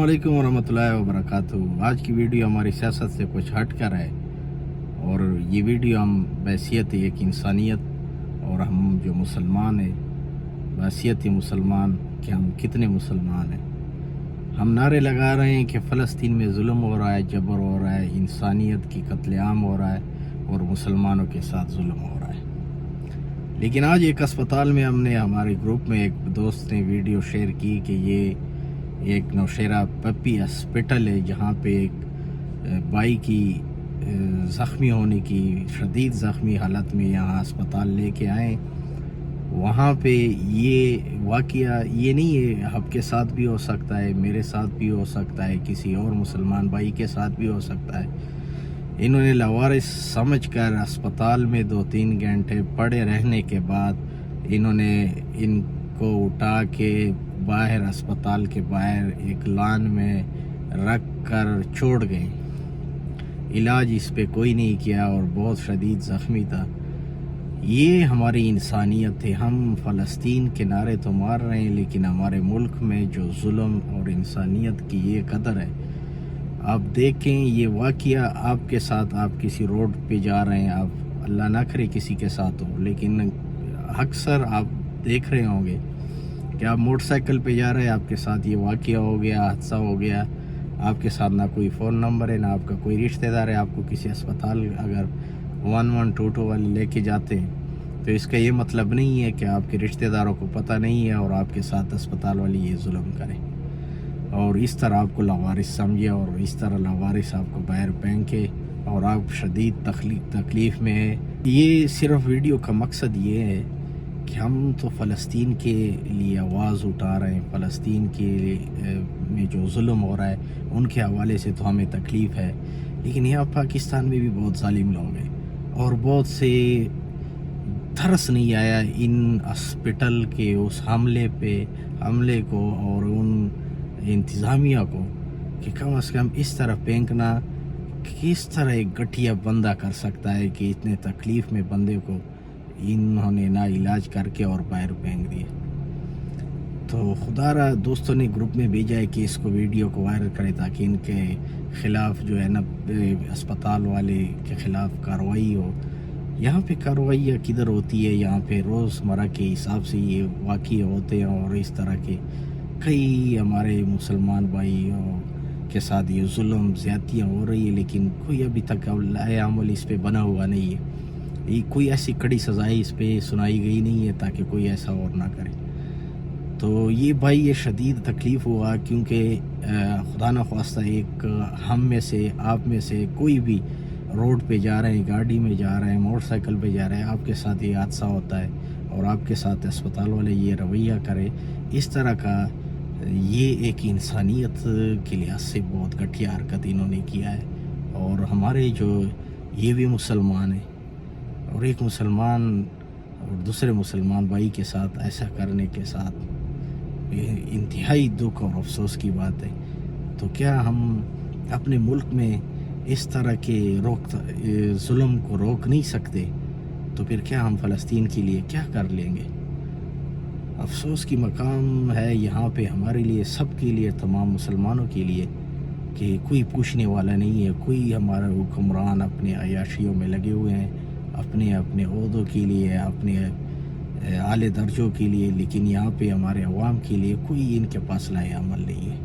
अस्सलामुअलैकुम वरहमतुल्लाहि वबरकातुहू। आज की वीडियो हमारी सियासत से कुछ हट कर है और ये वीडियो हम बहैसियत एक इंसानियत और हम जो मुसलमान हैं बहैसियत मुसलमान कि हम कितने मुसलमान हैं, हम नारे लगा रहे हैं कि फ़लस्तीन में जुल्म हो रहा है, जबर हो रहा है, इंसानियत की कत्लेआम हो रहा है और मुसलमानों के साथ जुल्म हो रहा है। लेकिन आज एक अस्पताल में हमने हमारे ग्रुप में एक दोस्त ने वीडियो शेयर की कि ये एक नौशेरा पप्पी हॉस्पिटल है जहाँ पे एक बाई की ज़ख्मी होने की शदीद ज़ख्मी हालत में यहाँ अस्पताल लेके आए। वहाँ पे ये वाक़या ये नहीं है, आपके साथ भी हो सकता है, मेरे साथ भी हो सकता है, किसी और मुसलमान भाई के साथ भी हो सकता है। इन्होंने लावारिस समझकर अस्पताल में 2-3 घंटे पड़े रहने के बाद इन्होंने इनको उठा के बाहर अस्पताल के बाहर एक लान में रख कर छोड़ गए। इलाज इस पे कोई नहीं किया और बहुत शदीद ज़ख्मी था। ये हमारी इंसानियत है। हम फ़लस्तीन के नारे तो मार रहे हैं लेकिन हमारे मुल्क में जो जुल्म और इंसानियत की ये कदर है। आप देखें ये वाक़या आपके साथ, आप किसी रोड पे जा रहे हैं, आप अल्लाह ना करे किसी के साथ हो, लेकिन अक्सर आप देख रहे होंगे कि आप मोटरसाइकिल पे जा रहे हैं, आपके साथ ये वाक़या हो गया, हादसा हो गया, आपके साथ ना कोई फ़ोन नंबर है, ना आपका कोई रिश्तेदार है। आपको किसी अस्पताल अगर 1122 वाले लेके जाते हैं तो इसका ये मतलब नहीं है कि आपके रिश्तेदारों को पता नहीं है और आपके साथ अस्पताल वाले ये जुल्म करें और इस तरह आपको लावारिस समझे और इस तरह लावारिस आपको बाहर फेंके और आप शदीद तकलीफ़ में है। ये सिर्फ वीडियो का मकसद ये है कि हम तो फ़लस्तीन के लिए आवाज़ उठा रहे हैं। फ़लस्तीन के में जो जुल्म हो रहा है उनके हवाले से तो हमें तकलीफ़ है, लेकिन यहाँ पाकिस्तान में भी बहुत ज़ालिम लोग हैं और बहुत से तरस नहीं आया इन हॉस्पिटल के उस हमले को और उन इंतज़ामिया को कि कम से कम इस तरह फेंकना। किस तरह एक घटिया बंदा कर सकता है कि इतने तकलीफ़ में बंदे को इन्होंने ना इलाज करके और बाहर फेंक दिए। तो खुदारा दोस्तों ने ग्रुप में भेजा है कि इसको वीडियो को वायरल करें ताकि इनके ख़िलाफ़ जो है ना अस्पताल वाले के ख़िलाफ़ कार्रवाई हो। यहाँ पे कार्रवाई किधर होती है? यहाँ पे रोज़मर्रा के हिसाब से ये वाक़ये होते हैं और इस तरह के कई हमारे मुसलमान भाइयों के साथ ये जुल्म ज़्यादतियाँ हो रही है, लेकिन कोई अभी तक अमल इस पे बना हुआ नहीं है। ये कोई ऐसी कड़ी सज़ाएँ इस पे सुनाई गई नहीं है ताकि कोई ऐसा और ना करे। तो ये भाई ये शदीद तकलीफ़ हुआ क्योंकि खुदा न ख्वास्ता एक हम में से, आप में से कोई भी रोड पे जा रहे हैं, गाड़ी में जा रहे हैं, मोटरसाइकिल पे जा रहे हैं, आपके साथ ये हादसा होता है और आपके साथ अस्पताल वाले ये रवैया करें, इस तरह का ये एक इंसानियत के लिहाज से बहुत घटिया हरकत इन्होंने किया है। और हमारे जो ये भी मुसलमान हैं और एक मुसलमान और दूसरे मुसलमान भाई के साथ ऐसा करने के साथ इंतहाई दुख और अफसोस की बात है। तो क्या हम अपने मुल्क में इस तरह के जुल्म को रोक नहीं सकते? तो फिर क्या हम फ़लस्तीन के लिए क्या कर लेंगे? अफसोस की मकाम है यहाँ पे हमारे लिए, सब के लिए, तमाम मुसलमानों के लिए कि कोई पूछने वाला नहीं है। कोई हमारा हुक्मरान अपने अयाशियों में लगे हुए हैं, अपने अपने ओहदों के लिए, अपने आले दर्जों के लिए, लेकिन यहाँ पे हमारे अवाम के लिए कोई इनके पास लाए अमल नहीं है।